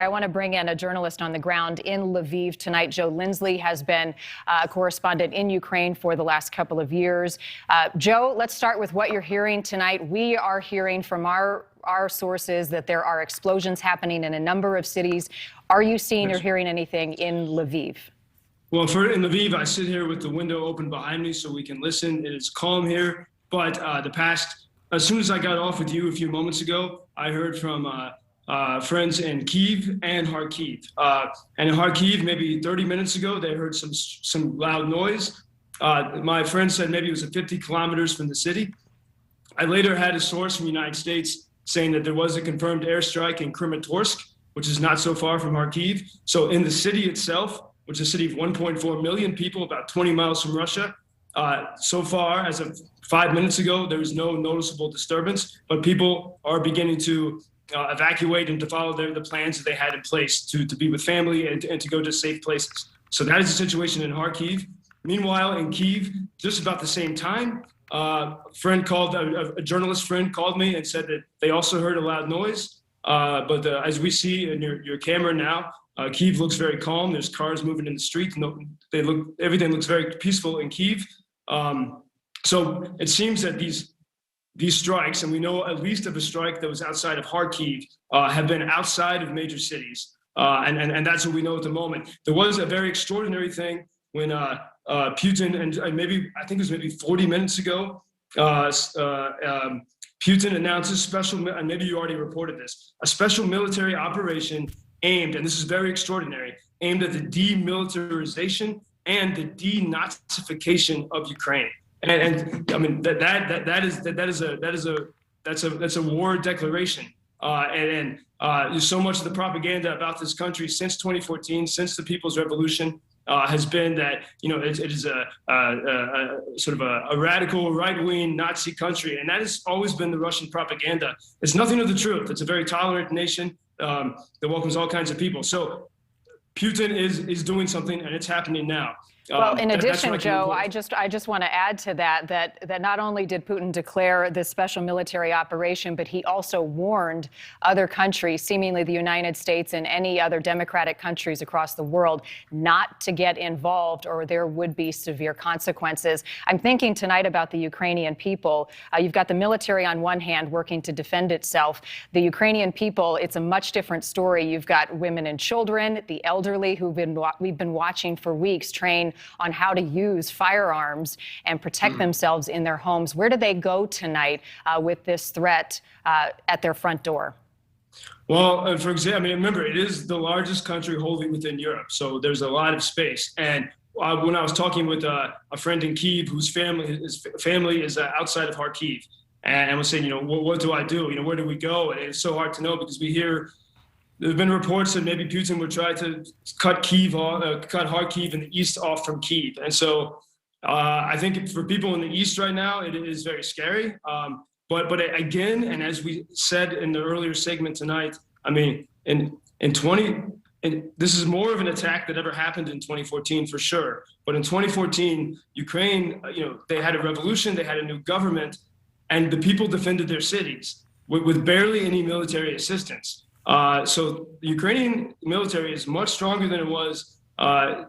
I want to bring in a journalist on the ground in Lviv tonight. Joe Lindsley has been a correspondent in Ukraine for the last couple of years. Joe, let's start with what you're hearing tonight. We are hearing from our sources that there are explosions happening in a number of cities. Are you seeing or hearing anything in Lviv? Well, in Lviv, I sit here with the window open behind me so we can listen. It is calm here, but as soon as I got off with you a few moments ago, I heard from friends in Kyiv and Kharkiv. And in Kharkiv, maybe 30 minutes ago, they heard some loud noise. My friend said maybe it was 50 kilometers from the city. I later had a source from the United States saying that there was a confirmed airstrike in Kramatorsk, which is not so far from Kharkiv. So in the city itself, which is a city of 1.4 million people, about 20 miles from Russia, so far, as of 5 minutes ago, there is no noticeable disturbance, but people are beginning to evacuate and to follow the plans that they had in place to be with family and to go to safe places. So that is the situation in Kharkiv. Meanwhile, in Kyiv, just about the same time, a journalist friend called me and said that they also heard a loud noise. But as we see in your camera now, Kyiv looks very calm. There's cars moving in the street. Everything looks very peaceful in Kyiv. So it seems that these strikes, and we know at least of a strike that was outside of Kharkiv, have been outside of major cities. And that's what we know at the moment. There was a very extraordinary thing when Putin, and I think it was maybe 40 minutes ago, Putin announces and maybe you already reported this, a special military operation aimed, and this is very extraordinary, aimed at the demilitarization and the denazification of Ukraine. And I mean that's a war declaration. So much of the propaganda about this country since 2014, since the People's Revolution, has been that it is a sort of a radical right-wing Nazi country, and that has always been the Russian propaganda. It's nothing of the truth. It's a very tolerant nation that welcomes all kinds of people. So Putin is doing something, and it's happening now. Well, in addition, Joe, I just want to add to that not only did Putin declare this special military operation, but he also warned other countries, seemingly the United States and any other democratic countries across the world, not to get involved or there would be severe consequences. I'm thinking tonight about the Ukrainian people. You've got the military on one hand working to defend itself. The Ukrainian people, it's a much different story. You've got women and children, the elderly we've been watching for weeks train on how to use firearms and protect themselves in their homes. Where do they go tonight with this threat at their front door? Well, for example, remember, it is the largest country wholly within Europe, so there's a lot of space. And when I was talking with a friend in Kyiv whose family is outside of Kharkiv, and I was saying, what do I do? Where do we go? And it's so hard to know because we hear there have been reports that maybe Putin would try to cut Kharkiv in the east off from Kyiv. And so I think for people in the east right now, it is very scary. But again, and as we said in the earlier segment tonight, this is more of an attack that ever happened in 2014 for sure. But in 2014, Ukraine, they had a revolution, they had a new government, and the people defended their cities with barely any military assistance. So the Ukrainian military is much stronger than it was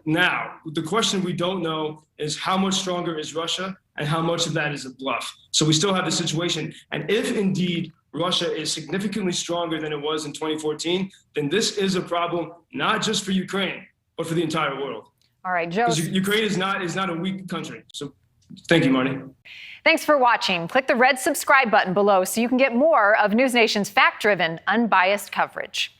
now. The question we don't know is how much stronger is Russia and how much of that is a bluff. So we still have the situation. And if indeed Russia is significantly stronger than it was in 2014, then this is a problem, not just for Ukraine, but for the entire world. All right, Joe. Because Ukraine is not a weak country. So thank you, Marnie. Thanks for watching. Click the red subscribe button below so you can get more of NewsNation's fact-driven, unbiased coverage.